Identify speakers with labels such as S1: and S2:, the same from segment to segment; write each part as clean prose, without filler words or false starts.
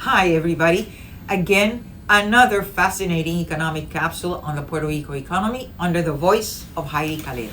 S1: Hi everybody. Again, another fascinating economic capsule on the Puerto Rico economy under the voice of Heidie Calero.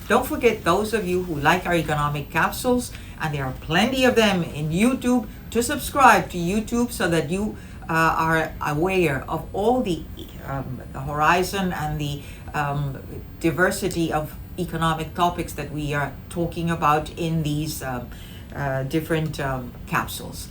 S1: Don't forget, those of you who like our economic capsules, and there are plenty of them in YouTube, to subscribe to YouTube so that you are aware of all the horizon and the diversity of economic topics that we are talking about in these different capsules.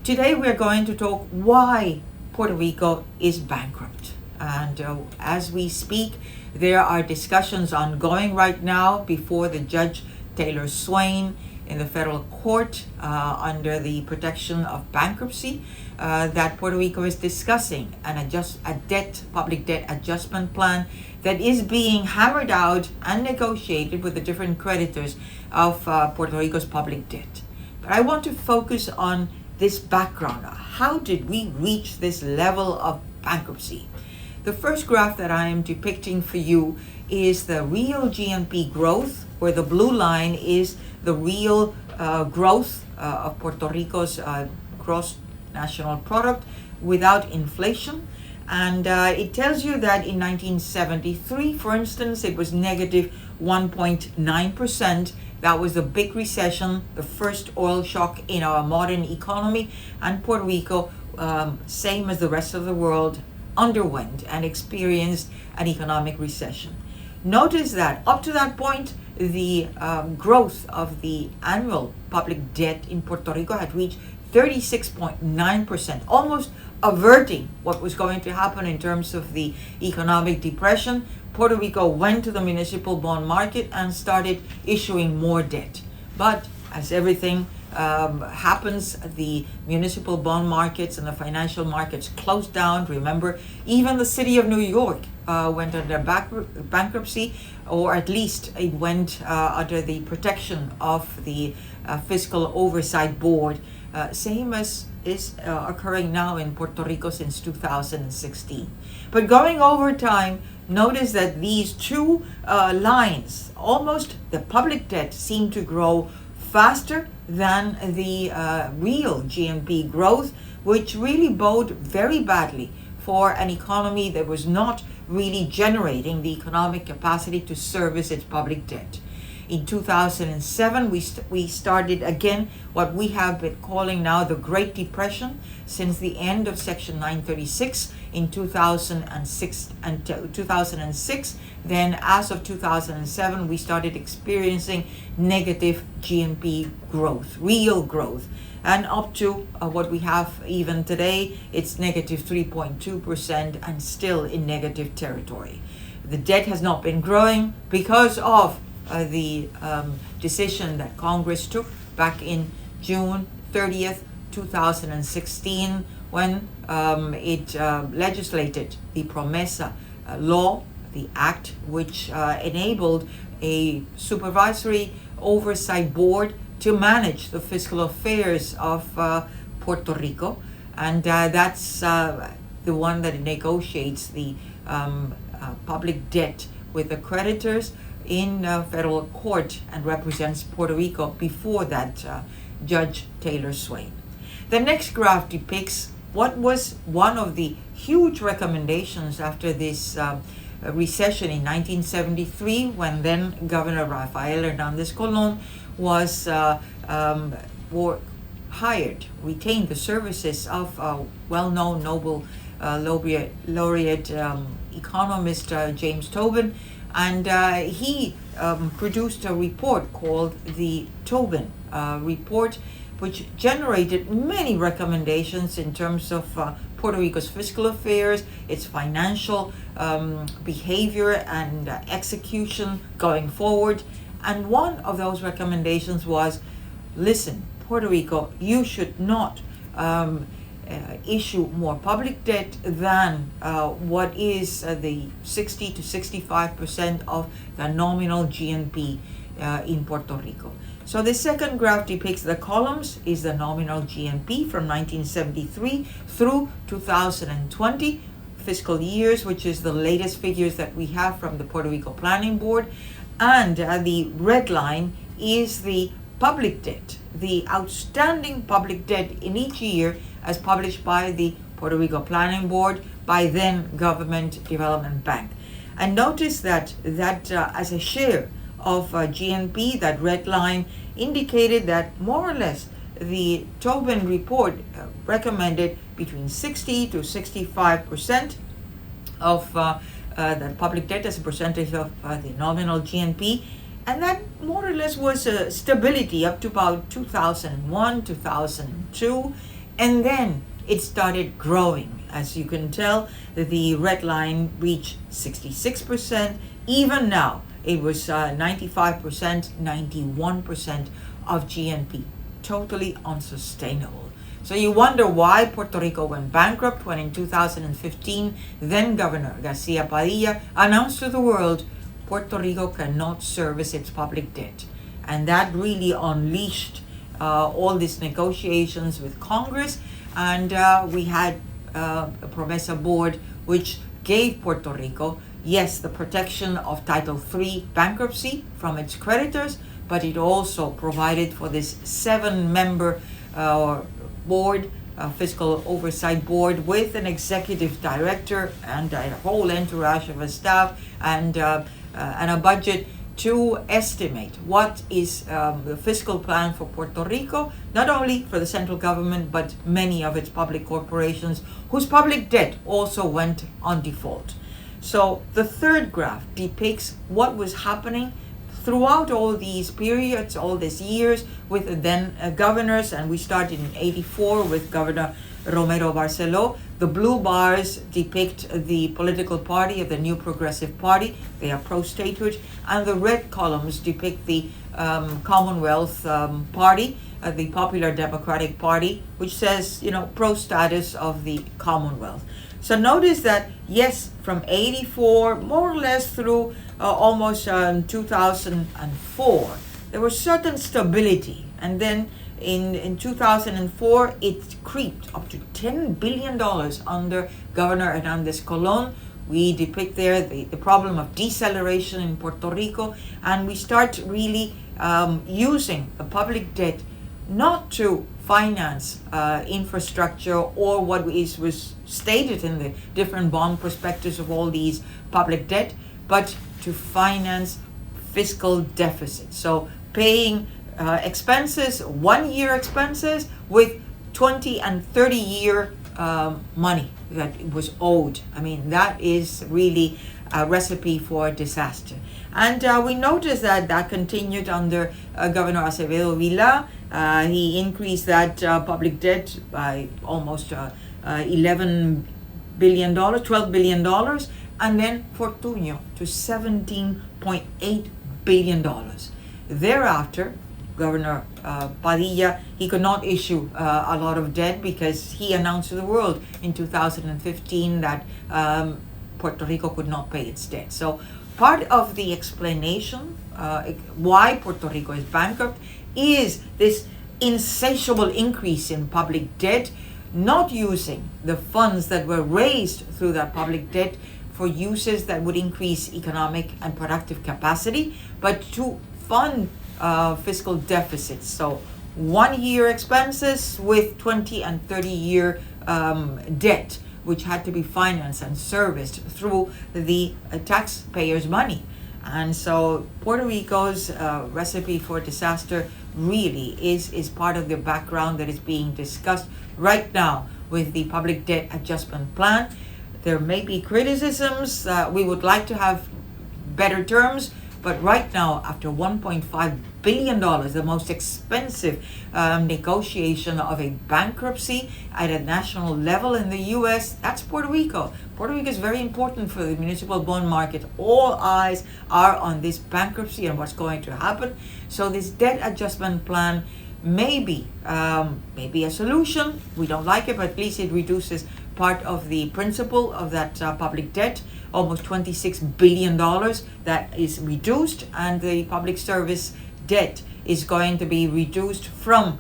S1: Today we're going to talk why Puerto Rico is bankrupt. And as we speak, there are discussions ongoing right now before the Judge Taylor Swain in the federal court under the protection of bankruptcy that Puerto Rico is discussing a public debt adjustment plan that is being hammered out and negotiated with the different creditors of Puerto Rico's public debt. But I want to focus on this background. How did we reach this level of bankruptcy? The first graph that I am depicting for you is the real Gnp growth, where the blue line is the real growth of Puerto Rico's gross national product without inflation. And it tells you that in 1973, for instance, it was negative 1.9%. That was the big recession, the first oil shock in our modern economy, and Puerto Rico, same as the rest of the world, underwent and experienced an economic recession. Notice that up to that point, the growth of the annual public debt in Puerto Rico had reached 36.9%, almost averting what was going to happen in terms of the economic depression. Puerto Rico went to the municipal bond market and started issuing more debt. But as everything happens, the municipal bond markets and the financial markets closed down. Remember, even the city of New York went under bankruptcy, or at least it went under the protection of the Fiscal Oversight Board, same as is occurring now in Puerto Rico since 2016. But going over time, notice that these two lines, almost the public debt, seem to grow faster than the real Gnp growth, which really bode very badly for an economy that was not really generating the economic capacity to service its public debt. In 2007, we started again what we have been calling now the Great Depression since the end of Section 936 in 2006 and 2006. Then, as of 2007, we started experiencing negative Gnp growth, real growth, and up to what we have even today, it's negative 3.2% and still in negative territory. The debt has not been growing because of the decision that Congress took back in June 30th, 2016, when it legislated the PROMESA law, the act which enabled a supervisory oversight board to manage the fiscal affairs of Puerto Rico. And that's the one that negotiates the public debt with the creditors in federal court and represents Puerto Rico before that Judge Taylor Swain. The next graph depicts what was one of the huge recommendations after this recession in 1973, when then Governor Rafael Hernandez Colon was retained the services of well-known Nobel laureate economist James Tobin, and he produced a report called the Tobin Report, which generated many recommendations in terms of Puerto Rico's fiscal affairs, its financial behavior and execution going forward. And one of those recommendations was, listen, Puerto Rico, you should not issue more public debt than what is the 60 to 65% of the nominal Gnp in Puerto Rico. So the second graph depicts the columns is the nominal Gnp from 1973 through 2020 fiscal years, which is the latest figures that we have from the Puerto Rico Planning Board. And the red line is the public debt, the outstanding public debt in each year as published by the Puerto Rico Planning Board, by then Government Development Bank. And notice that as a share of GNP, that red line indicated that more or less the Tobin report recommended between 60 to 65% of the public debt as a percentage of the nominal GNP, and that more or less was stability up to about 2001, 2002, and then it started growing. As you can tell, the red line reached 66%. Even now, it was 95%, 91% of GNP. Totally unsustainable. So you wonder why Puerto Rico went bankrupt when in 2015, then Governor Garcia Padilla announced to the world Puerto Rico cannot service its public debt. And that really unleashed all these negotiations with Congress, and we had a PROMESA board which gave Puerto Rico, yes, the protection of Title III bankruptcy from its creditors, but it also provided for this 7-member board, fiscal oversight board, with an executive director and a whole entourage of a staff and a budget to estimate what is the fiscal plan for Puerto Rico, not only for the central government, but many of its public corporations whose public debt also went on default. So the third graph depicts what was happening throughout all these periods, all these years, with then governors, and we started in '84 with Governor Romero Barceló. The blue bars depict the political party of the New Progressive Party. They are pro-statehood, and the red columns depict the Commonwealth Party, the Popular Democratic Party, which says, pro-status of the Commonwealth. So notice that, yes, from '84, more or less through almost 2004, there was certain stability. And then in 2004, it creeped up to $10 billion under Governor Hernandez Colon. We depict there the problem of deceleration in Puerto Rico, and we start really using the public debt not to finance infrastructure or what was stated in the different bond prospectus of all these public debt, but to finance fiscal deficits. So paying expenses, 1-year expenses, with 20 and 30-year money that was owed. I mean, that is really a recipe for disaster. And we noticed that continued under Governor Acevedo Vilá. He increased that public debt by almost $11 billion, $12 billion, and then Fortunio to $17.8 billion. Thereafter, Governor Padilla, he could not issue a lot of debt because he announced to the world in 2015 that Puerto Rico could not pay its debt. So part of the explanation why Puerto Rico is bankrupt is this insatiable increase in public debt, not using the funds that were raised through that public debt for uses that would increase economic and productive capacity, but to fund fiscal deficits. So 1-year expenses with 20 and 30-year debt, which had to be financed and serviced through the taxpayers' money. And so Puerto Rico's recipe for disaster really is part of the background that is being discussed right now with the public debt adjustment plan. There may be criticisms. We would like to have better terms, but right now, after $1.5 billion, the most expensive negotiation of a bankruptcy at a national level in the U.S., that's Puerto Rico. Puerto Rico is very important for the municipal bond market. All eyes are on this bankruptcy and what's going to happen. So this debt adjustment plan may be a solution. We don't like it, but at least it reduces part of the principal of that public debt, almost $26 billion that is reduced, and the public service debt is going to be reduced from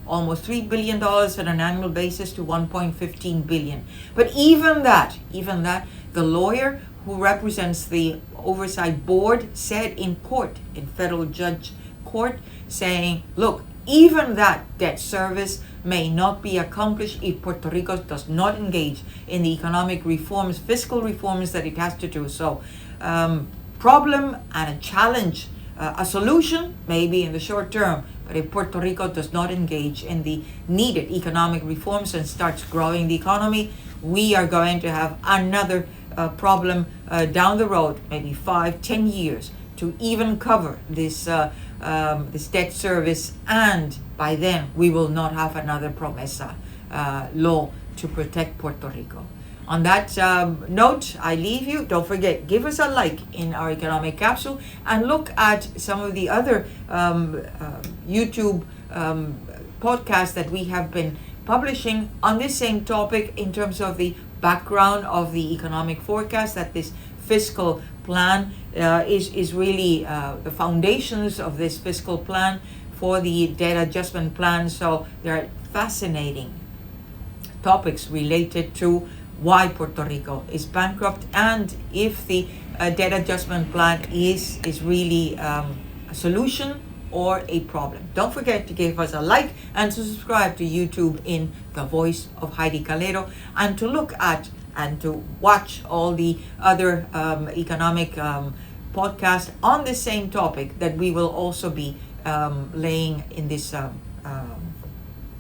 S1: almost $3 billion on an annual basis to $1.15 billion. But even that, the lawyer who represents the oversight board said in court, in federal judge court saying, look, even that debt service may not be accomplished if Puerto Rico does not engage in the economic reforms, fiscal reforms that it has to do. So, problem and a challenge, a solution maybe in the short term, but if Puerto Rico does not engage in the needed economic reforms and starts growing the economy, we are going to have another problem down the road, maybe 5-10 years, to even cover this this debt service, and by then we will not have another promesa law to protect Puerto Rico. On that note, I leave you. Don't forget, give us a like in our economic capsule and look at some of the other YouTube podcasts that we have been publishing on this same topic in terms of the background of the economic forecast, that this fiscal plan is really the foundations of this fiscal plan for the debt adjustment plan. So there are fascinating topics related to why Puerto Rico is bankrupt, and if the debt adjustment plan is really a solution or a problem. Don't forget to give us a like and to subscribe to YouTube in the Voice of Heidie Calero, and to look at and to watch all the other economic podcasts on the same topic that we will also be laying in this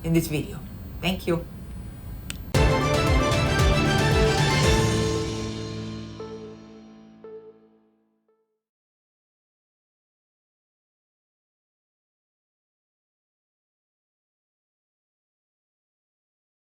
S1: video. Thank you.